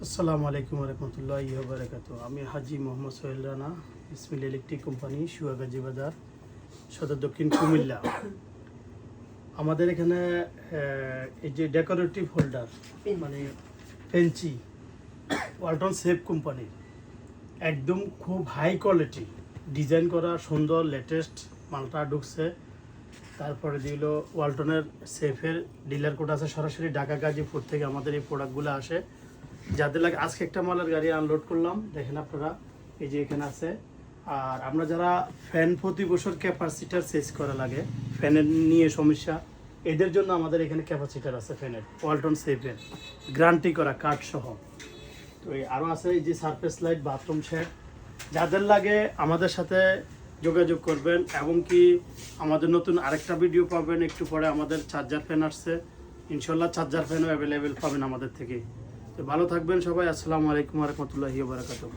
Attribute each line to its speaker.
Speaker 1: আসসালামু আলাইকুম রহমতুল্লাহি ওয়া বারাকাতুহু। আমি হাজি মোহাম্মদ সোহেল রানা, ইসমিল ইলেকট্রিক কোম্পানি, সুয়াগাজী বাজার, সদর দক্ষিণ কুমিল্লা। আমাদের এখানে এই যে ডেকোরেটিভ হোল্ডার মানে পেন্সি ওয়ালটন সেফ কোম্পানির একদম খুব হাই কোয়ালিটি ডিজাইন করা সুন্দর লেটেস্ট মালটা ঢুকছে। তারপরে দিল ওয়ালটনের সেফের ডিলার কোড আছে, সরাসরি ঢাকা গাজীপুর থেকে আমাদের এই প্রোডাক্টগুলো আসে। যাদের লাগে আজকে একটা মালের গাড়ি আনলোড করলাম, দেখেন আপনারা এই যে এখানে আছে। আর আমরা যারা ফ্যান প্রতি বছর ক্যাপাসিটার চেঞ্জ করা লাগে, ফ্যানের নিয়ে সমস্যা, এদের জন্য আমাদের এখানে ক্যাপাসিটার আছে ফ্যানের ওয়ালটন সেফের গ্যারান্টি করা কার্ড সহ। তো এই আরও আছে এই যে সারফেস লাইট, বাথরুম সেট, যাদের লাগে আমাদের সাথে যোগাযোগ করবেন। এবং কি আমাদের নতুন আরেকটা ভিডিও পাবেন একটু পরে, আমাদের চার্জার ফ্যান আসছে, ইনশাল্লাহ চার্জার ফ্যানও অ্যাভেলেবেল পাবেন আমাদের থেকে। তো ভালো থাকবেন সবাই। আসসালামু আলাইকুম রহমতুল্লাহি ওয়া বারাকাতুহু।